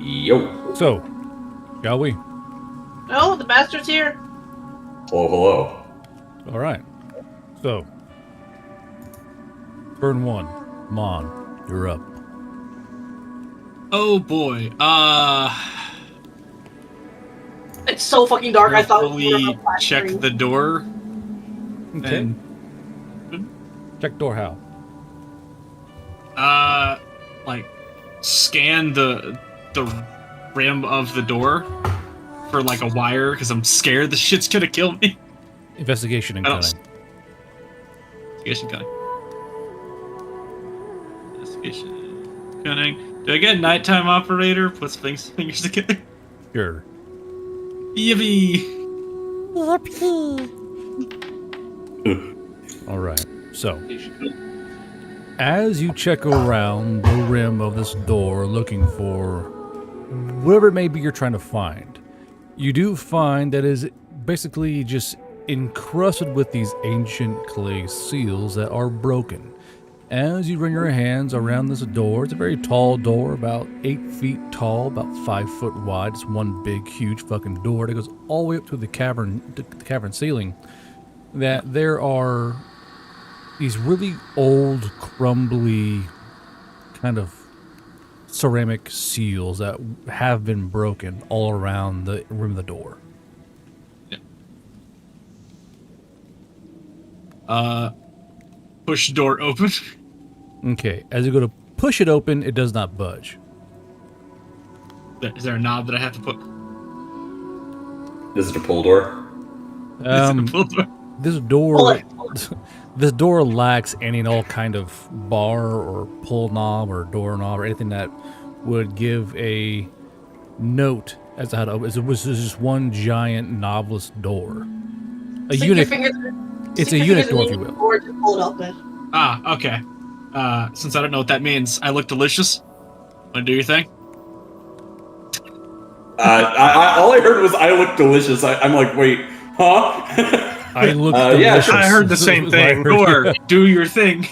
Yo. So, shall we? No, the master's here. Hello, hello. All right. So, turn one. Mon, you're up. Oh boy. It's so fucking dark. I thought we were on a Carefully flat check screen. the door. Okay. And Check door how? like scan the rim of the door for like a wire because I'm scared the shit's gonna kill me. Investigation and I don't- cunning. Investigation cunning. Investigation cunning. Do I get nighttime operator? Puts fingers together. Sure. Yippee! All right. So, as you check around the rim of this door looking for whatever it may be you're trying to find, you do find that it is basically just encrusted with these ancient clay seals that are broken. As you run your hands around this door, it's a very tall door, about 8 feet tall, about 5 foot wide. It's one big, huge fucking door that goes all the way up to the cavern ceiling. That there are these really old, crumbly, kind of ceramic seals that have been broken all around the rim of the door. Push door open. Okay, as you go to push it open, it does not budge. Is there a knob that I have to put? Is it a pull door? Pull door? This door, this door lacks any and all kind of bar or pull knob or door knob or anything that would give a note as to how to open. It was just one giant knobless door. A unit. It's a unit door, if you will. Or to pull it open. Ah, okay. Since I don't know what that means, I look delicious. Wanna do your thing? All I heard was "I look delicious." I'm like, wait, huh? I look yeah, delicious. I heard the same thing. Or do your thing.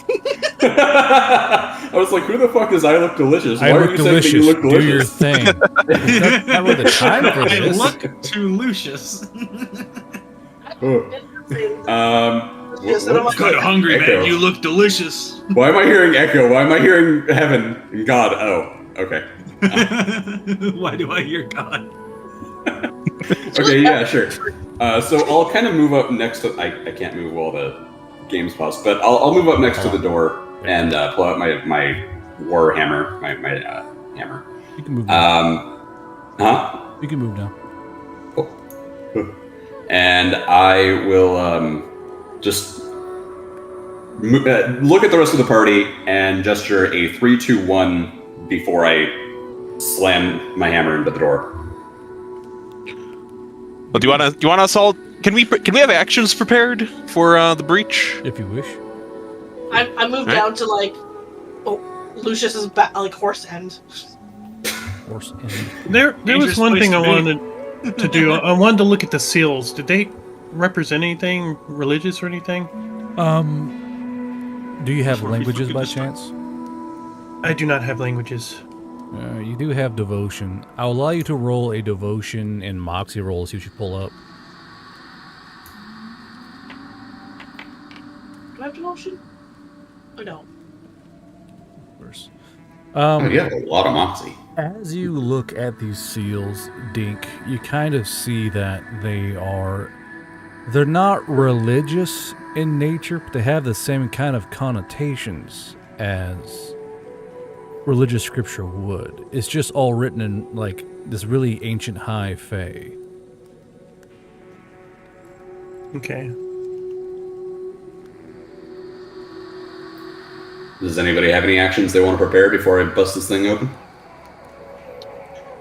I was like, who the fuck is "I look delicious"? Why I are look you saying that delicious. you look Do your delicious? thing. Not really the time for I this. look to Lucius. Yes, and I'm like, Good hungry Echo. man, you look delicious. Why am I hearing echo? Why am I hearing heaven and God? Oh, okay. Why do I hear God? Okay, yeah, sure. So I'll kind of move up next to. I can't move while the game's paused, but I'll move up next to the door and pull out my war hammer, my hammer. You can move now. Huh? You can move now. And I will just look at the rest of the party and gesture a 3, 2, 1 before I slam my hammer into the door. Well, do you want us all? Can we have actions prepared for the breach? If you wish. I moved down to Lucius's horse end. Horse end. There was Dangerous one place thing to I be. wanted to do. I wanted to look at the seals. Did they represent anything religious or anything? Do you have languages by fucking chance? I do not have languages. You do have devotion. I'll allow you to roll a devotion and moxie roll to see what you pull up. Do I have devotion? I don't. Of course. You have a lot of moxie. As you look at these seals, Dink, you kind of see that they're not religious in nature, but they have the same kind of connotations as religious scripture would. It's just all written in like this really ancient high fae. Okay. Does anybody have any actions they want to prepare before I bust this thing open?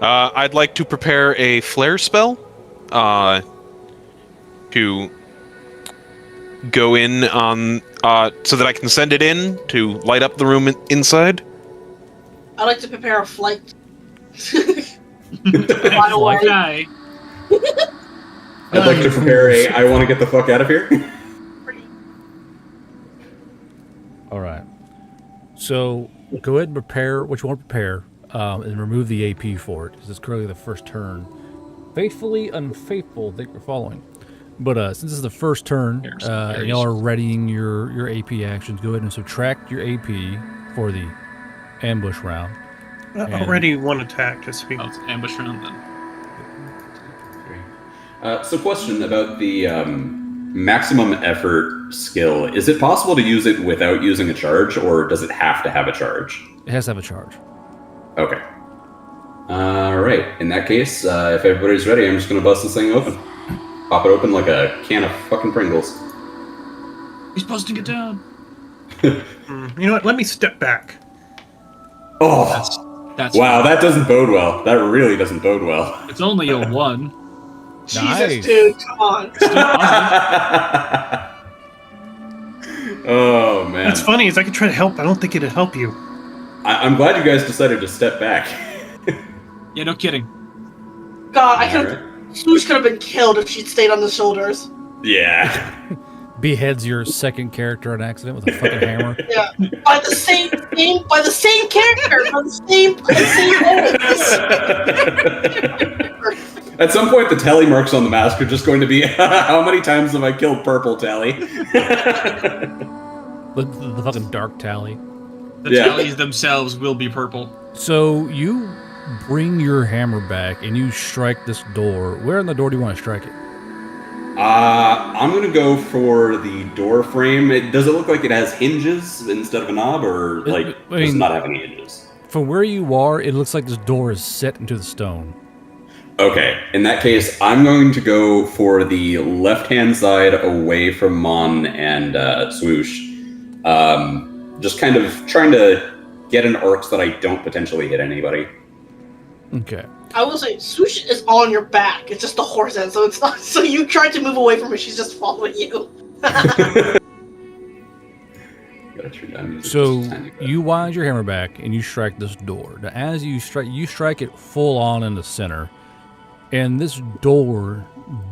I'd like to prepare a flare spell to go in on so that I can send it in to light up the room inside. I like to prepare a flight. Fly guy. I'd like to prepare a "I want to get the fuck out of here." All right. So go ahead and prepare what you want to prepare. and remove the AP for it, because it's currently the first turn. Faithfully unfaithful, I think we're following. But since this is the first turn, and y'all are readying your AP actions, go ahead and subtract your AP for the ambush round. Already one attack, just to be. Oh, it's ambush round then. So, question about the maximum effort skill. Is it possible to use it without using a charge, or does it have to have a charge? It has to have a charge. Okay. All right. In that case, if everybody's ready, I'm just going to bust this thing open. Pop it open like a can of fucking Pringles. He's busting it down. You know what? Let me step back. Oh, That's wow. That doesn't bode well. That really doesn't bode well. It's only a 1. Jesus, Nice. dude, come on. Oh, man. What's funny is I could try to help. I don't think it'd help you. I'm glad you guys decided to step back. Yeah, no kidding. God, I could have. Swoosh could have been killed if she'd stayed on the shoulders. Yeah. Beheads your second character on accident with a fucking hammer. Yeah, by the same character, by the same At some point, the tally marks on the mask are just going to be, how many times have I killed Purple Tally? The fucking dark tally. The Yeah. tallies themselves will be purple. So you bring your hammer back and you strike this door. Where in the door do you want to strike it? I'm going to go for the door frame. Does it look like it has hinges instead of a knob, or like I does it mean- not have any hinges? From where you are, it looks like this door is set into the stone. Okay, in that case, I'm going to go for the left-hand side away from Mon and Swoosh. Just kind of trying to get an arc so that I don't potentially hit anybody. Okay. I will say, Swoosh is on your back. It's just the horse end, so it's not. So you tried to move away from her, she's just following you. Gotta turn down music So just a tiny bit. you wind your hammer back and you strike this door. Now, as you strike it full on in the center, and this door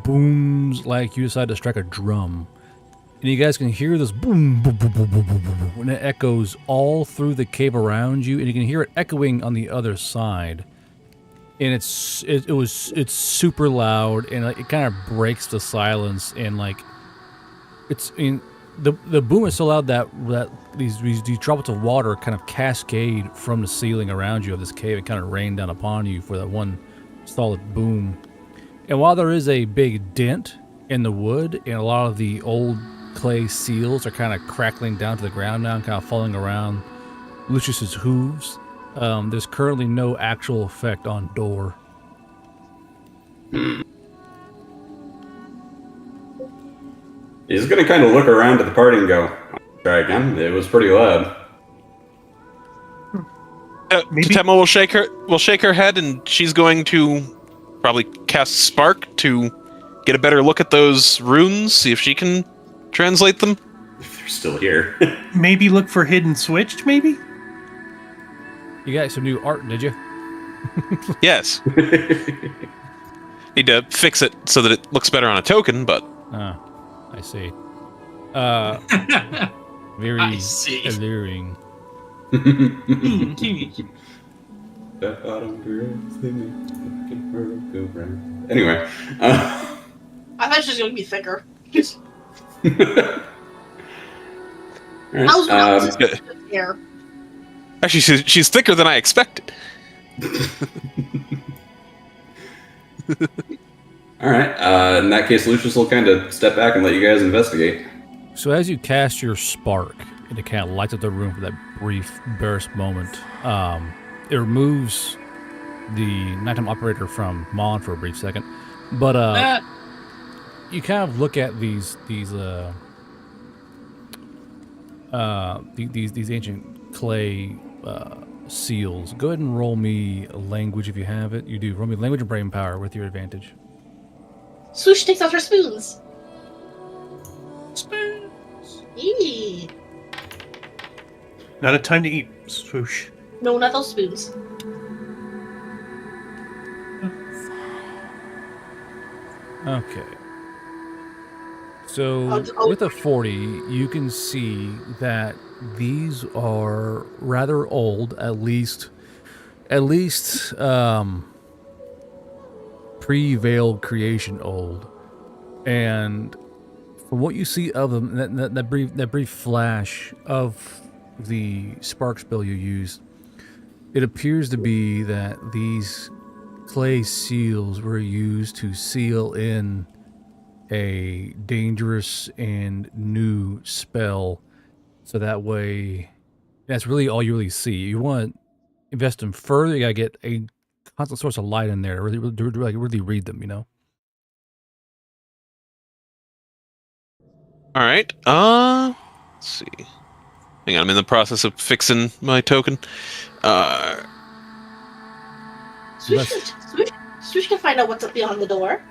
booms like you decide to strike a drum. And you guys can hear this boom, boom, boom, boom, boom, boom, boom, boom, and it echoes all through the cave around you, and you can hear it echoing on the other side. And it's super loud, and it kind of breaks the silence, and like the boom is so loud that these droplets of water kind of cascade from the ceiling around you of this cave and kind of rain down upon you for that one solid boom. And while there is a big dent in the wood, and a lot of the old clay seals are kind of crackling down to the ground now and kind of falling around Lucius's hooves, there's currently no actual effect on door. He's gonna kind of look around at the party and go, "Try again." It was pretty loud. Maybe- Tatema will shake her head, and she's going to probably cast Spark to get a better look at those runes, see if she can translate them. If they're still here. Maybe look for hidden switch, maybe? You got some new art, did you? Yes. Need to fix it so that it looks better on a token, but Ah, I see. Very I see. alluring. Anyway. I thought she was going to be thicker. Alright, How's yeah. hair? actually she's thicker than I expected. Alright, in that case, Lucius will kind of step back and let you guys investigate. So as you cast your spark, and it kind of lights up the room for that brief burst moment, it removes the nighttime operator from Mon for a brief second. But you kind of look at these ancient clay seals. Go ahead and roll me a language if you have it. You do. Roll me language and brain power with your advantage. Swoosh takes out her spoons. Spoons. Eee. Not a time to eat, swoosh. No, not those spoons. Okay. So Oh, with a 40, you can see that these are rather old, at least at least pre-veiled creation old, and from what you see of them, that brief flash of the spark spell you used, it appears to be that these clay seals were used to seal in a dangerous and new spell, so that way, that's really all you really see. You want to invest them further, you gotta get a constant source of light in there to really read them, you know? All right. Let's see. Hang on, I'm in the process of fixing my token. Swoosh can find out what's up beyond the door.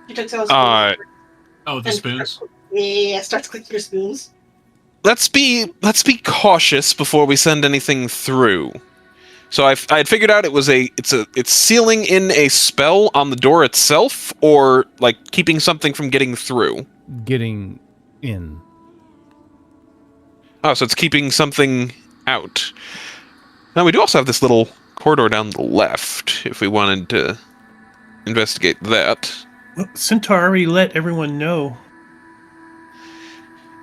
She took some spoons. Oh, the spoons. Yeah, starts clicking your spoons. Let's be cautious before we send anything through. So I had figured out it's sealing in a spell on the door itself, or like keeping something from getting through. Getting in. Oh, so it's keeping something out. Now we do also have this little corridor down the left, if we wanted to investigate that. Well, Centaur already let everyone know.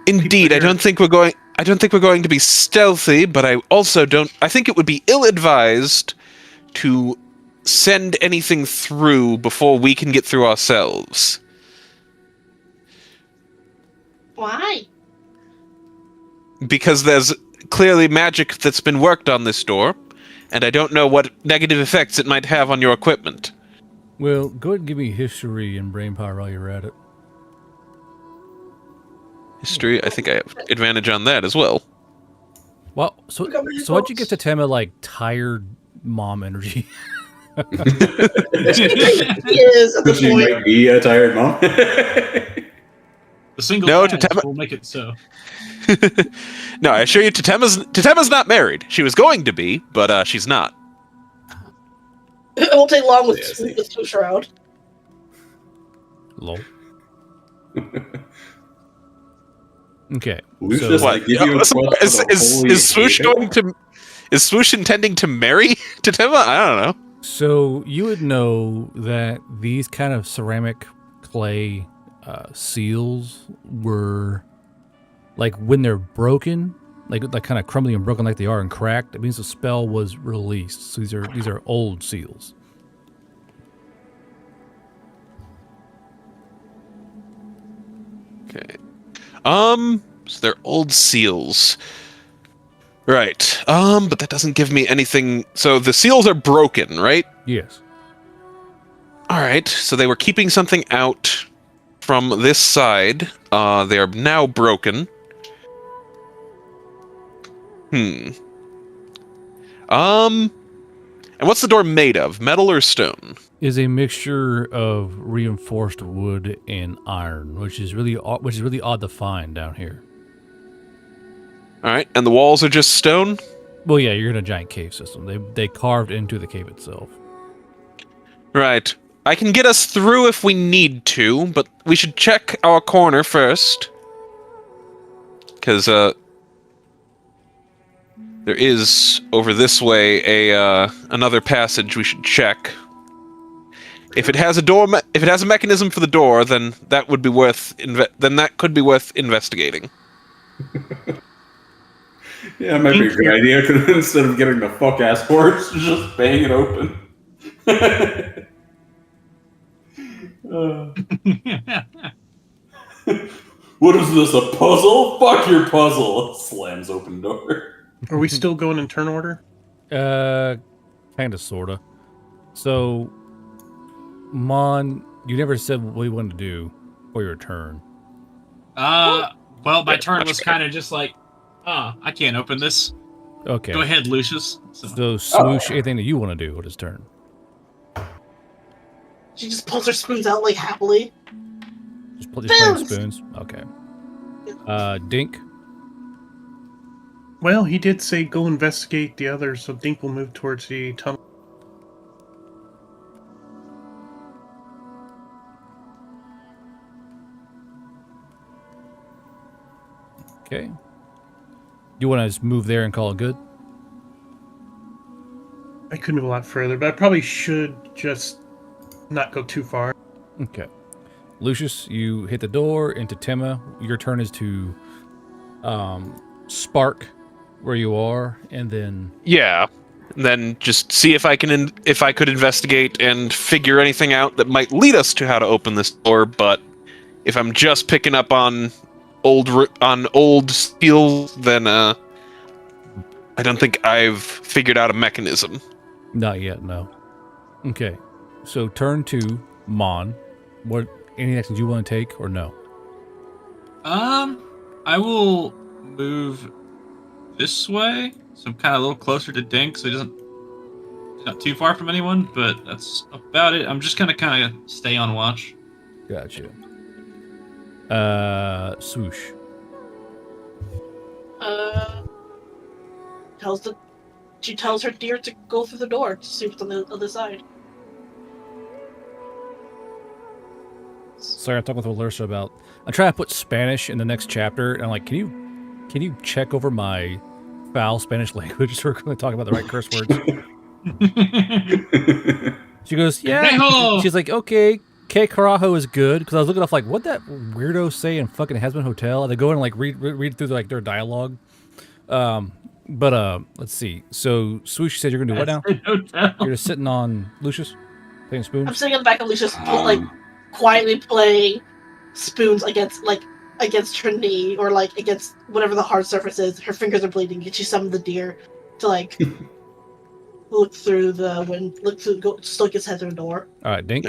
Indeed, I don't think we're going to be stealthy, but I also don't. I think it would be ill-advised to send anything through before we can get through ourselves. Why? Because there's clearly magic that's been worked on this door, and I don't know what negative effects it might have on your equipment. Well, go ahead and give me history and brain power while you're at it. History, I think I have advantage on that as well. Well, so why'd you get to Tema like tired mom energy? He is at the She point. might be a tired mom. The single No, pads will make it so. No, I assure you, Tatema's not married. She was going to be, but she's not. It won't take long with Yeah, with Swoosh around. Lol. Okay. Lucius, So, I give you a plus for the holy Is Swoosh hater? going to? Is Swoosh intending to marry Tatema? I don't know. so you would know that these kind of ceramic clay seals were like when they're broken, like kind of crumbly and broken like they are and cracked. It means the spell was released. So these are old seals. Okay. So they're old seals. Right. But that doesn't give me anything. So the seals are broken, right? Yes. All right. So they were keeping something out from this side. They are now broken. And what's the door made of? Metal or stone? Is a mixture of reinforced wood and iron, which is really odd to find down here. All right. And the walls are just stone? Well, yeah, you're in a giant cave system. They carved into the cave itself. Right. I can get us through if we need to, but we should check our corner first. Because, there is, over this way, another passage we should check. If it has a mechanism for the door, then that would be worth that could be worth investigating. Yeah, it might be a good idea, because instead of getting the fuck-ass horse, just bang it open. What is this, a puzzle? Fuck your puzzle! Slams open door. Are we still going in turn order? Kind of, sorta. So, Mon, you never said what you wanted to do for your turn. Well, my turn was kind of just like, I can't open this. Okay. Go ahead, Lucius. So, Swoosh, anything that you want to do with his turn. She just pulls her spoons out like happily. Just playing spoons. Okay. Dink. Well, he did say go investigate the others, so Dink will move towards the tunnel. Okay. You want to just move there and call it good? I could move a lot further, but I probably should just not go too far. Okay. Lucius, you hit the door into Tema. Your turn is to spark where you are, and then Yeah. And then just see if I can if I could investigate and figure anything out that might lead us to how to open this door. But if I'm just picking up on old steel, then I don't think I've figured out a mechanism. not yet. No. Okay. So turn 2, Mon. What? Any actions you want to take or no? I will move this way, so I'm kind of a little closer to Dink, so he's not too far from anyone. But that's about it. I'm just gonna kind of stay on watch. Gotcha. Swoosh. She tells her deer to go through the door to see what's on the other side. Sorry, I'm talking with Alersa about. I'm trying to put Spanish in the next chapter, and I'm like, can you check over my foul Spanish language so we're going to talk about the right curse words? She goes, yeah. Hey-ho! She's like, okay, Que Carajo is good, because I was looking off like, what that weirdo say in fucking Husband Hotel? And they go in and like read through like their dialogue. But let's see. So Swoosh said you're gonna do what now? You're just sitting on Lucius, playing spoons. I'm sitting on the back of Lucius, like quietly playing spoons against her knee or like against whatever the hard surface is. Her fingers are bleeding. And she summoned the deer to like look through the stick his head through the door. All right, Dink.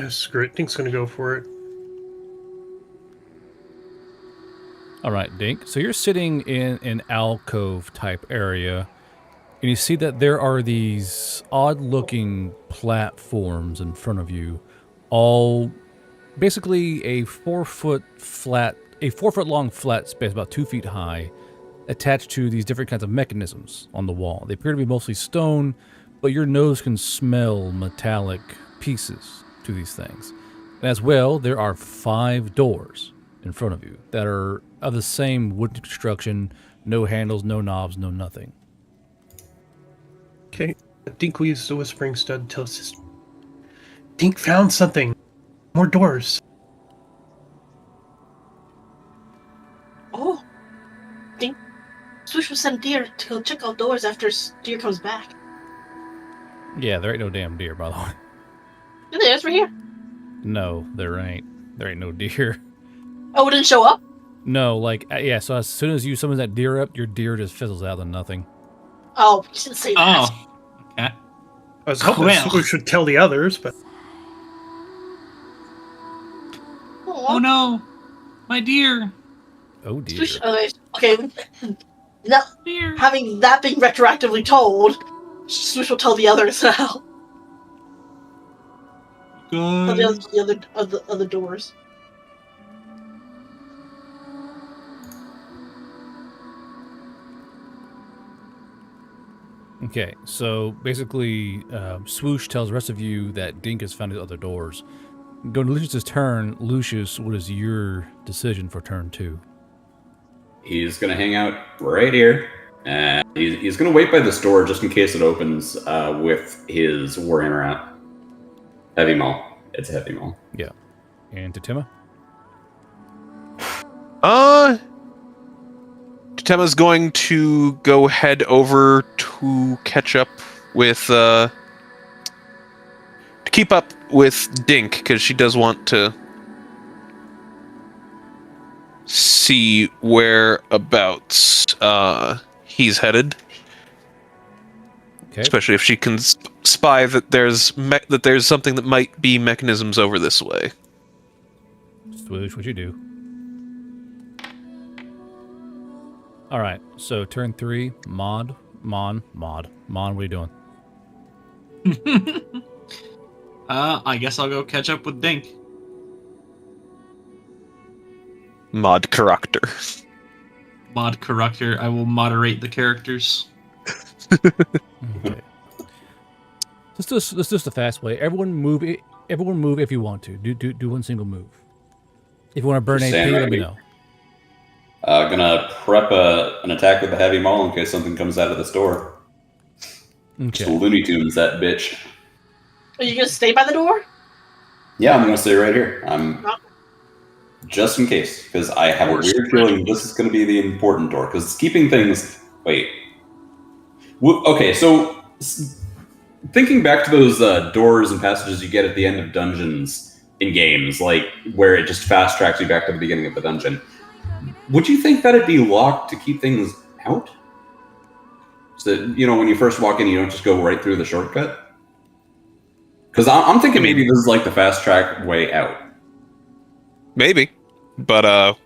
Screw it. Dink's gonna go for it. All right, Dink. So you're sitting in an alcove type area, and you see that there are these odd-looking platforms in front of you, all basically a 4-foot long flat space, about 2 feet high, attached to these different kinds of mechanisms on the wall. They appear to be mostly stone, but your nose can smell metallic pieces to these things. And as well, there are 5 doors in front of you that are of the same wooden construction, no handles, no knobs, no nothing. Okay. Dink will use the whispering stud to tell us his... Dink found something. More doors. Oh, Dink. Swoosh will send deer to go check out doors after deer comes back. Yeah, there ain't no damn deer, by the way. Yeah, there's right here. No, there ain't. There ain't no deer. Oh, it didn't show up? No, like, yeah, so as soon as you summon that deer up, your deer just fizzles out to nothing. Oh, you didn't say that. Oh, okay. I was hoping Well. we should tell the others, but... Oh no, my dear. Oh, dear. Swoosh, okay. Now, Dear. having that being retroactively told, Swoosh will tell the others now. Tell the others the other doors. Okay, so basically, Swoosh tells the rest of you that Dink has found his other doors. Going to Lucius's turn, Lucius, what is your decision for turn 2? He's gonna hang out right here, and he's gonna wait by this door just in case it opens with his warhammer out. Heavy maul. It's a heavy maul. Yeah. And Tatima? Tema's going to go head over to catch up with to keep up with Dink, because she does want to see whereabouts he's headed. Okay. Especially if she can spy that there's something that might be mechanisms over this way. Swoosh, what'd you do? All right, so turn 3, Mon, what are you doing? I guess I'll go catch up with Dink. Mod character. Mod character. I will moderate the characters. Okay. Let's do this the fast way. Everyone move if you want to. Do one single move. If you want to burn Just AP, stand let right me here. know. Gonna prep an attack with the heavy maul in case something comes out of this door. Just Okay. Looney Tunes that bitch. Are you gonna stay by the door? Yeah, I'm gonna stay right here. No. Just in case, because I have a Door's weird ready. feeling this is going to be the important door. Because keeping things. Wait. Okay, so thinking back to those doors and passages you get at the end of dungeons in games, like where it just fast tracks you back to the beginning of the dungeon, would you think that it'd be locked to keep things out? So that, when you first walk in, you don't just go right through the shortcut? Because I'm thinking maybe this is like the fast track way out. Maybe, but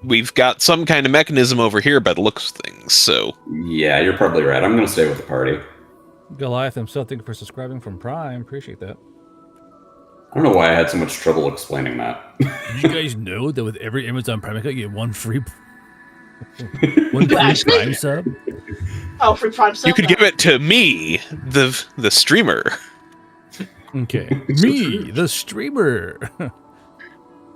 we've got some kind of mechanism over here by the looks of things. So Yeah, you're probably right. I'm going to stay with the party. Goliath himself, thank you for subscribing from Prime. Appreciate that. I don't know why I had so much trouble explaining that. Did you guys know that with every Amazon Prime account, you get one free actually? Prime sub? Oh, free Prime sub? you could give it to me, the streamer. Okay. Me, the streamer.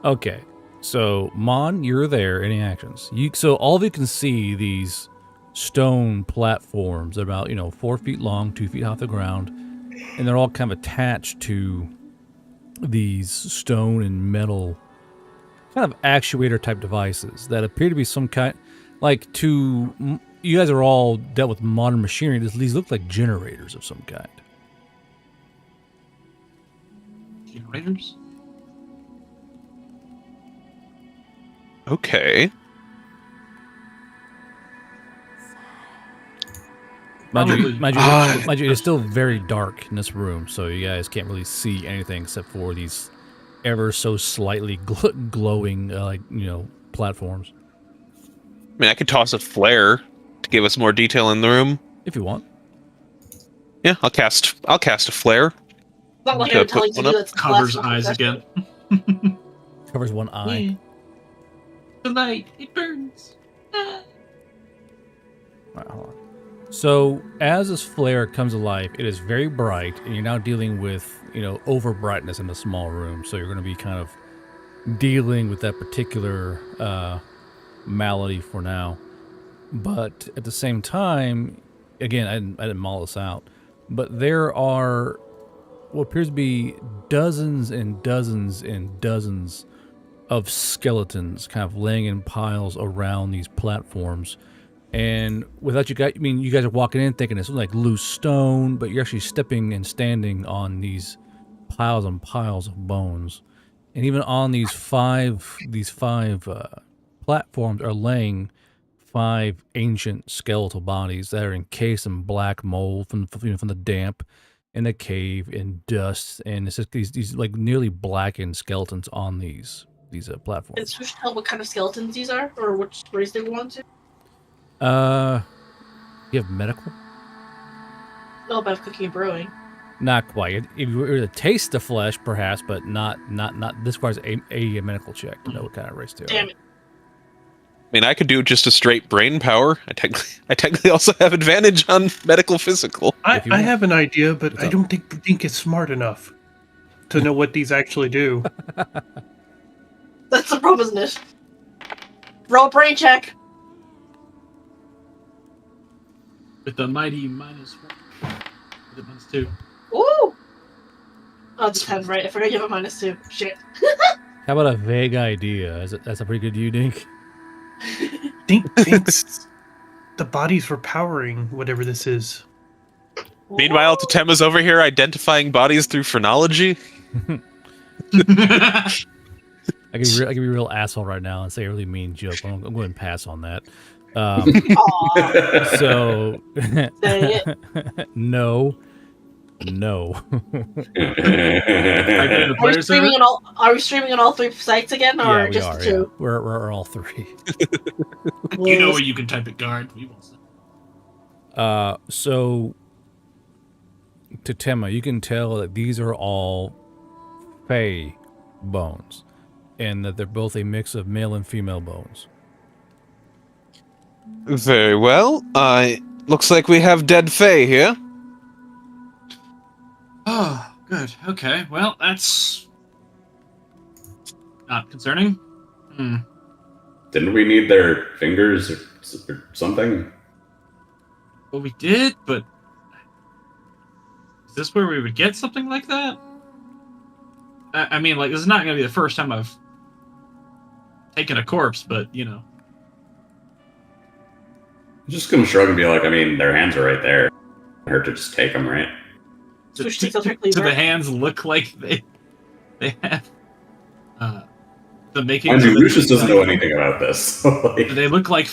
Okay. So, Mon, you're there. Any actions? So all of you can see these stone platforms about, 4 feet long, 2 feet off the ground, and they're all kind of attached to these stone and metal kind of actuator type devices that appear to be some kind, you guys are all dealt with modern machinery. These look like generators of some kind. Generators? Okay. Mind you, Probably. it is still very dark in this room, so you guys can't really see anything except for these ever so slightly glowing, platforms. I mean, I could toss a flare to give us more detail in the room. If you want. Yeah, I'll cast a flare. It's not like Okay, I'm telling put you one that's Covers classical eyes possession. again. Covers one eye. The light, it burns. Ah. Alright, hold on. So, as this flare comes alive, it is very bright, and you're now dealing with, over brightness in a small room. So, you're going to be kind of dealing with that particular malady for now. But at the same time, again, I didn't mull this out, but there are what appears to be dozens and dozens and dozens of skeletons kind of laying in piles around these platforms. And without you guys are walking in thinking it's like loose stone, but you're actually stepping and standing on these piles and piles of bones. And even on these five platforms are laying 5 ancient skeletal bodies that are encased in black mold from the damp in the cave and dust, and it's just these like nearly blackened skeletons on these platforms. Can Swoosh tell what kind of skeletons these are, or which race they belong to? You have medical? No, about cooking and brewing. Not quite. If you were to taste the flesh, perhaps, but not this requires a medical check to know what kind of race they are. Damn it. I mean, I could do just a straight brain power. I technically also have advantage on medical physical. I want. have an idea, but What's I up? don't think it's smart enough to know what these actually do. That's the problem, isn't it? Roll a brain check. With the mighty -1. With a -2. Ooh! Oh, it's 10, right? I forgot you have a -2. Shit. How about a vague idea? That's a pretty good you, Dink? Thinks the bodies for powering whatever this is. Meanwhile, Totema's over here identifying bodies through phrenology. I can be a real asshole right now and say a really mean joke. I'm going to pass on that. Aw. So, Say it. no. Are we streaming on all 3 sites again, or Yeah, we just are. the 2? Yeah. We're all 3. You know where you can type it, guard. We won't say. So, Totema, you can tell that these are all Fey bones, and that they're both a mix of male and female bones. Very well. Looks like we have dead Fae here. Oh, good. Okay. Well, that's not concerning. Damn Didn't we need their fingers or something? Well, we did, but is this where we would get something like that? I mean, like, this is not going to be the first time I've taken a corpse, but, you know. I'm just gonna shrug and be like, I mean, their hands are right there. Hurt to just take them, right? Swoosh takes out her Do cleaver. the hands look like they have the making? Mind you, Lucius doesn't know anything about this. So, Do they look like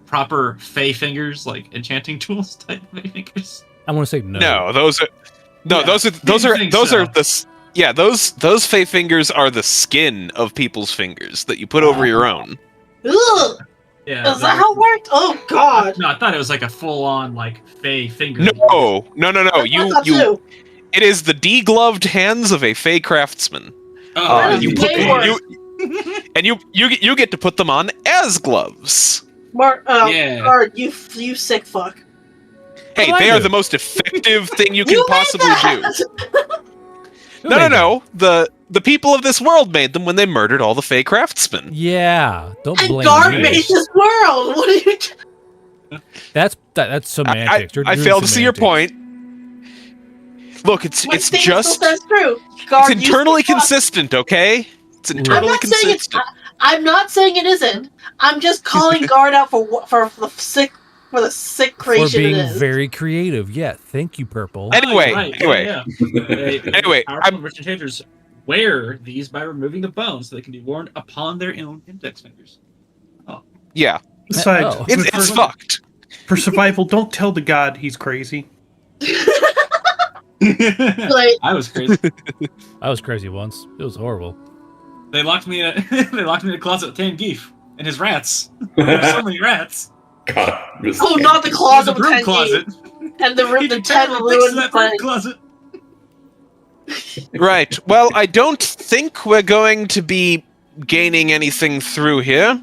proper fey fingers, like enchanting tools type fey fingers? I want to say no. No, those are Yeah, those are those fey fingers are the skin of people's fingers that you put over your own. Ugh! Yeah. Is that how it worked? Oh god! No, I thought it was like a full-on like fey finger. No. I thought too. It is the degloved hands of a fey craftsman. Oh, That is you put way worse. and you get to put them on as gloves. Mark, Yeah. Guard, you sick fuck. Hey, What they do I are do? the most effective thing you can You made possibly do. that! Who made that? No. The people of this world made them when they murdered all the fey craftsmen. Yeah, don't And blame Guard me. made this world! What are you That's semantics. You're I doing fail to see your semantics. point. Look, it's still just stands true. Guard, it's you internally sick fuck. consistent, okay? It's I'm internally I'm not saying it's. consistent. I'm not saying it isn't. I'm just calling Guard out for the sick For creation being it is. very creative. Yeah, thank you, Purple. Anyway, Right, anyway. yeah. Anyway, powerful enchanters wear these by removing the bones so they can be worn upon their own index fingers. Yeah, Besides, Oh. it's fucked. for survival, don't tell the god he's crazy. Like, I was crazy. I was crazy once. It was horrible. They locked me in a closet with 10 geef and his rats. There's so many rats. God, oh, not the closet There's a with broom 10 closet. and the room, He the can 10 totally fix ruined that broom thing. closet. Right. Well, I don't think we're going to be gaining anything through here.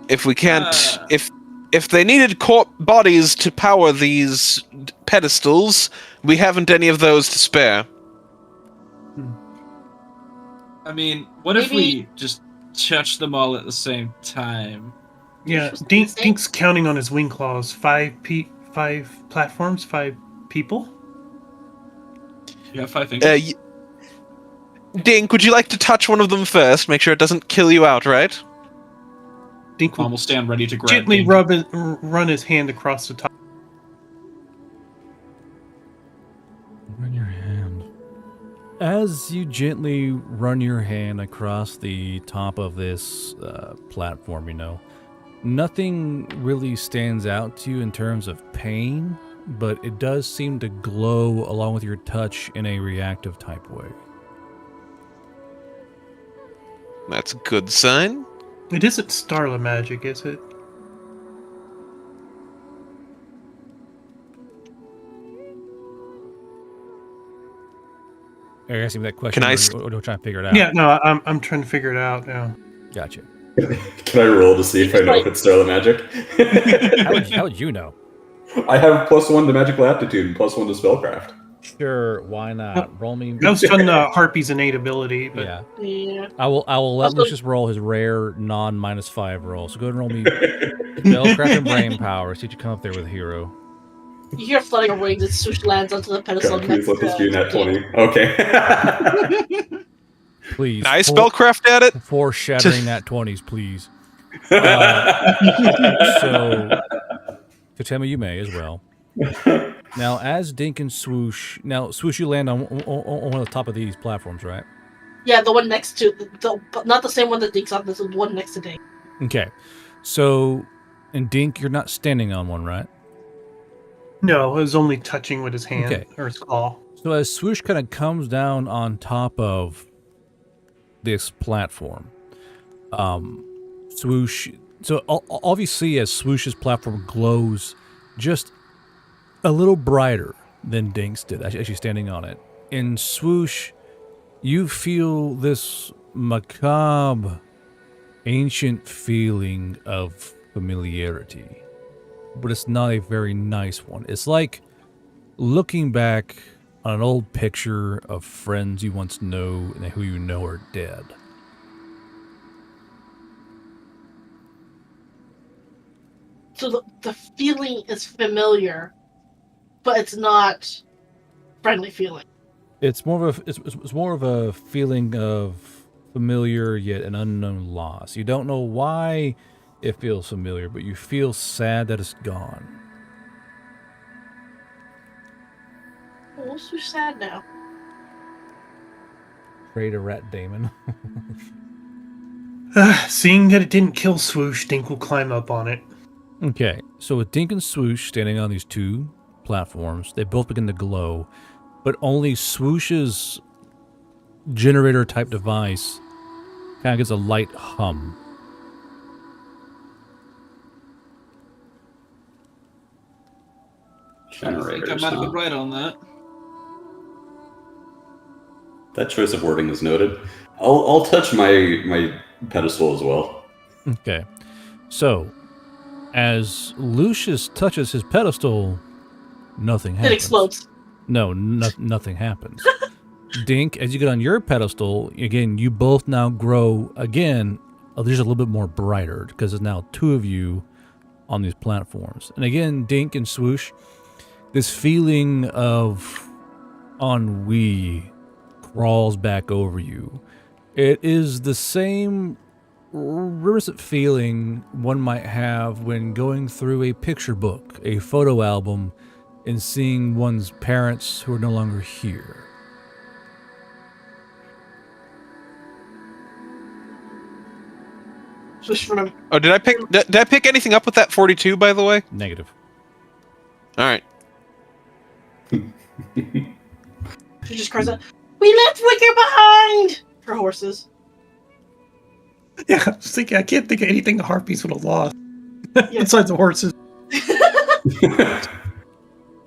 If we can't, if they needed bodies to power these pedestals, we haven't any of those to spare. I mean, what if Maybe- we just touch them all at the same time? Yeah, Just Dink's counting on his wing claws. 5 platforms, 5 people. You have 5 fingers. Dink, would you like to touch one of them first? Make sure it doesn't kill you outright. Dink will Mom will stand ready to grab gently Dink. run his hand across the top. Run your hand. As you gently run your hand across the top of this platform, nothing really stands out to you in terms of pain, but it does seem to glow along with your touch in a reactive type way. That's a good sign. It isn't Starla magic, is it? Are you asking me that question? Can I or do I try to figure it out? Yeah, no, I'm trying to figure it out now. Gotcha. Can I roll to see if I know if it's Starla magic? How would you know? I have +1 to magical aptitude and +1 to spellcraft. Sure, why not? Roll me. That was on the Harpy's innate ability, but Yeah. Yeah. I will let Also- Lucius roll his rare non -5 roll. So go ahead and roll me spellcraft and brain power. See what you come up there with hero. You hear flooding of wings as Swoosh lands onto the pedestal. God, please let this be a nat Dink. 20. Okay. Please. Nice spellcraft at it. Foreshadowing that 20s, please. So, Katema, you may as well. Now, as Dink and Swoosh, Swoosh, you land on one of the top of these platforms, right? Yeah, the one next to but not the same one that Dink's on. This is the one next to Dink. Okay. So, and Dink, you're not standing on one, right? no, it was only touching with his hand Okay. or his claw. So as Swoosh kind of comes down on top of this platform, Swoosh. So obviously, as Swoosh's platform glows, just a little brighter than Dink's did as she's standing on it. In Swoosh, you feel this macabre, ancient feeling of familiarity, but it's not a very nice one. It's like looking back on an old picture of friends you once know and who you know are dead. So the feeling is familiar, but it's not friendly feeling. It's more of it's more of a feeling of familiar yet an unknown loss. You don't know why it feels familiar, but you feel sad that it's gone. Oh, so sad now. Afraid of Rat Damon. Seeing that it didn't kill Swoosh, Dink will climb up on it. Okay, so with Dink and Swoosh standing on these two platforms, they both begin to glow, but only Swoosh's generator type device kind of gets a light hum. I think I Generators, might have huh? been right on that. That choice of wording is noted. I'll touch my pedestal as well. Okay, so as Lucius touches his pedestal, nothing happens. It explodes. No, nothing happens. Dink, as you get on your pedestal, again, you both now grow again. There's a little bit more brighter because there's now two of you on these platforms. And again, Dink and Swoosh, this feeling of ennui crawls back over you. It is the same reminiscent feeling one might have when going through a picture book, a photo album, and seeing one's parents who are no longer here. Just remember. Oh, did I pick anything up with that 42? By the way. Negative. All right. She just cries out, "We left Wicker behind!" For horses. Yeah, I was thinking, I can't think of anything the harpies would have lost. Yeah. Besides the horses.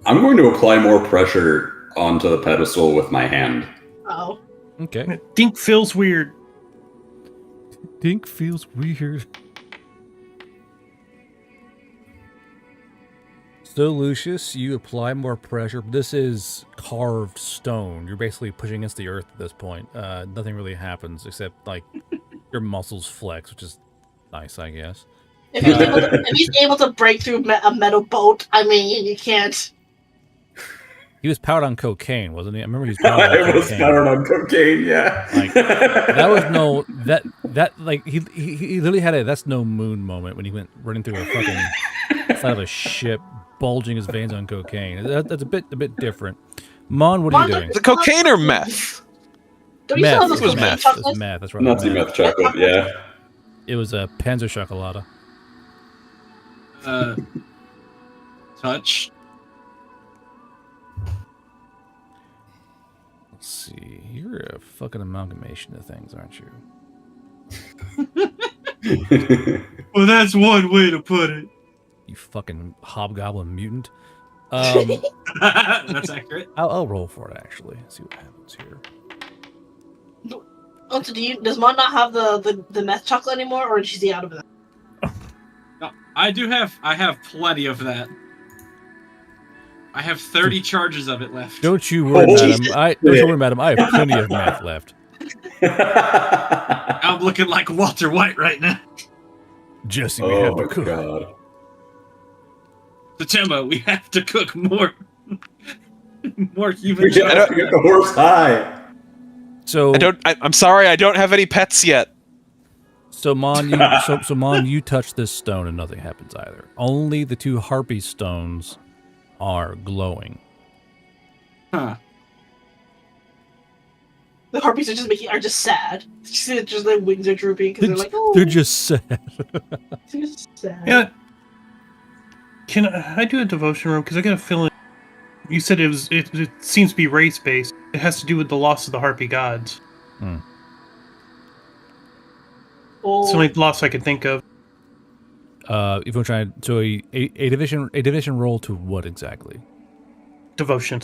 I'm going to apply more pressure onto the pedestal with my hand. Oh. Okay. Dink feels weird. Dink feels weird. So, Lucius, you apply more pressure. This is carved stone. You're basically pushing against the earth at this point. Nothing really happens except, like, your muscles flex, which is nice, I guess. If he's able to break through a metal boat, I mean, you can't. He was powered on cocaine, wasn't he? I remember he was powered on I was cocaine. powered on cocaine, yeah. Like, that was no that like he literally had a that's no moon moment when he went running through a fucking side of a ship, bulging his veins on cocaine. That's a bit different. Mon, what are you doing? The cocaine or meth? Don't you still have Meth. those It was cocaine meth. It was chocolates? meth. That's right. Nazi meth chocolate, yeah. It was a Panzer Chocolata. Touch. Let's see. You're a fucking amalgamation of things, aren't you? Well, that's one way to put it. You fucking hobgoblin mutant. That's accurate. I'll roll for it actually. See what happens here. Oh, so does Mon not have the meth chocolate anymore, or is she out of it? No, I have plenty of that. I have 30 charges of it left. Don't you worry, Jesus. madam. Don't you worry, madam. I have plenty of meth left. I'm looking like Walter White right now. Jesse, we have Oh, to cook. God. Fatima, we have to cook more human. We have to get the horse high. So I'm sorry, I don't have any pets yet. So Mon, you touch this stone and nothing happens either. Only the two harpy stones are glowing. Huh. The harpies are just sad. You see that just their wings are drooping because they're like, oh, They're just sad. they're just sad. Yeah. Can I do a devotion room? Because I got a feeling. You said it seems to be race based. It has to do with the loss of the harpy gods. Hmm. It's the only loss I can think of. If we're trying, so a division roll to what exactly? Devotion.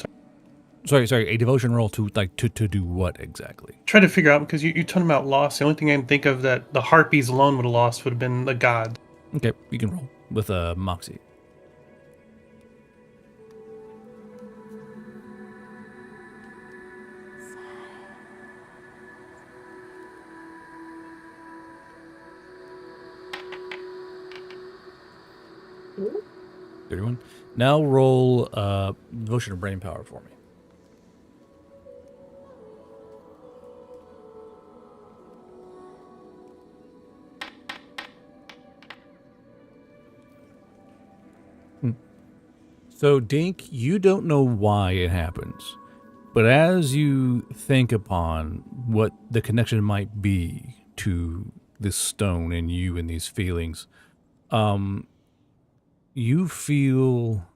Sorry, a devotion roll to to do what exactly? Try to figure out because you're talking about loss. The only thing I can think of that the harpies alone would have lost would have been the gods. Okay, you can roll with Moxie. 31. Now roll devotion of brain power for me. So, Dink, you don't know why it happens, but as you think upon what the connection might be to this stone and you and these feelings, you feel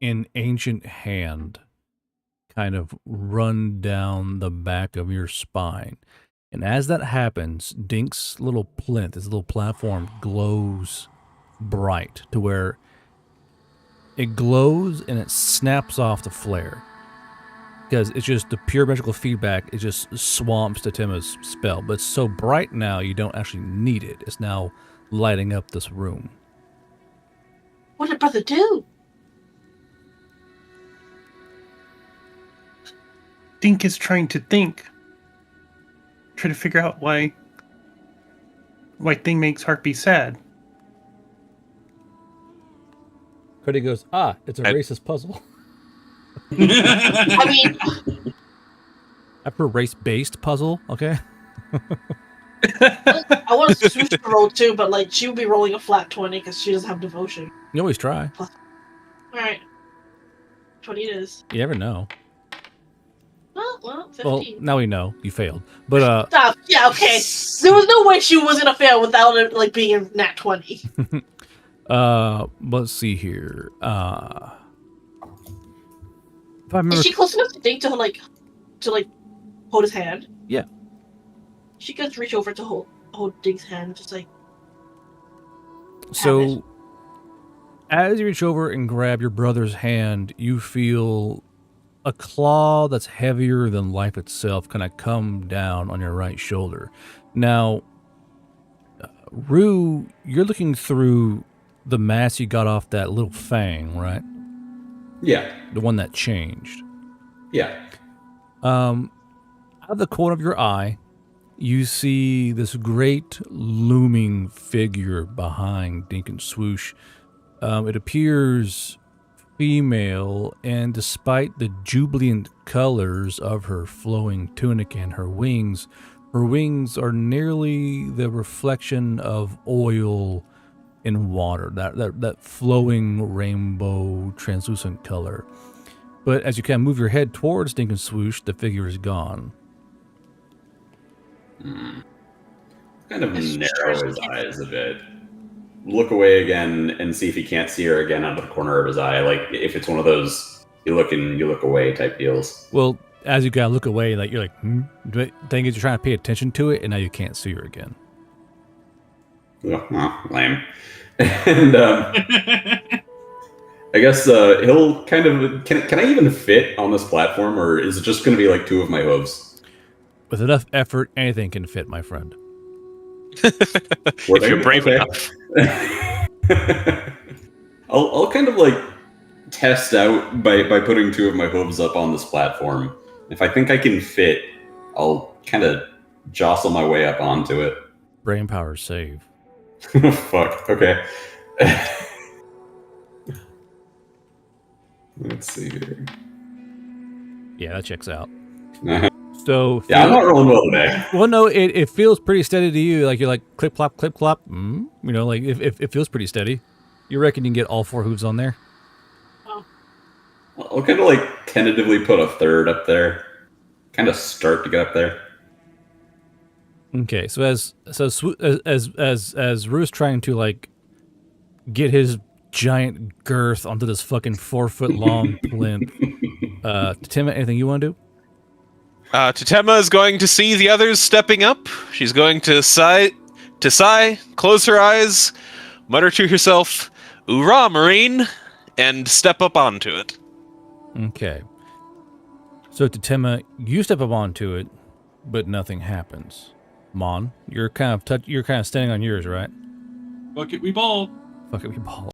an ancient hand kind of run down the back of your spine. And as that happens, Dink's little plinth, his little platform, glows bright to where it glows and it snaps off the flare. Because it's just the pure magical feedback, it just swamps Tatima's spell. But it's so bright now, you don't actually need it. It's now lighting up this room. What did brother do? Dink is trying to think. Try to figure out why thing makes heart be sad. Cody goes, it's a racist puzzle. I mean, After a race-based puzzle, okay? I want to switch to roll too, but like she would be rolling a flat 20 because she doesn't have devotion. You always try. All right, 20 it is. You never know. Well, 15. Well, now we know. You failed. But, Stop. Yeah, okay. There was no way she was gonna fail without it like being a nat 20. let's see here. If I remember, Is she close enough to Dink to hold his hand? Yeah. She could reach over to hold Dink's hand, just like. so as you reach over and grab your brother's hand, you feel a claw that's heavier than life itself kind of come down on your right shoulder. Now, Rue, you're looking through the mask you got off that little fang, right? Yeah. The one that changed. Yeah. Out of the corner of your eye, you see this great looming figure behind Dink and Swoosh. It appears female, and despite the jubilant colors of her flowing tunic and her wings are nearly the reflection of oil in water, that flowing rainbow translucent color. But as you kind of move your head towards Dink and Swoosh, the figure is gone. Kind of narrow his eyes a bit. Look away again and see if he can't see her again out of the corner of his eye. Like if it's one of those you look and you look away type deals. Well, as you gotta look away, like you're like, thing is you're trying to pay attention to it, and now you can't see her again. Oh, lame. And I guess he'll kind of can I even fit on this platform, or is it just going to be like two of my hooves? With enough effort, anything can fit, my friend. If you're brave enough. I'll kind of like test out by putting two of my hooves up on this platform. If I think I can fit, I'll kind of jostle my way up onto it. Brain power save. Fuck. Okay. Let's see here. Yeah, that checks out. Uh-huh. So Yeah, I'm not rolling well today. well, no, it feels pretty steady to you. Like you're like clip clop, clip clop. You know, like if it feels pretty steady. You reckon you can get all four hooves on there? I'll kind of like tentatively put a third up there. Kind of start to get up there. Okay, so as Rue's trying to like get his giant girth onto this fucking 4 foot long plinth, Tim, anything you want to do? Tatema is going to see the others stepping up. She's going to sigh, close her eyes, mutter to herself, "Oorah, Marine," and step up onto it. Okay. So Tatema, you step up onto it, but nothing happens. Mon, you're kind of standing on yours, right? Fuck it, we ball. Fuck it, we ball.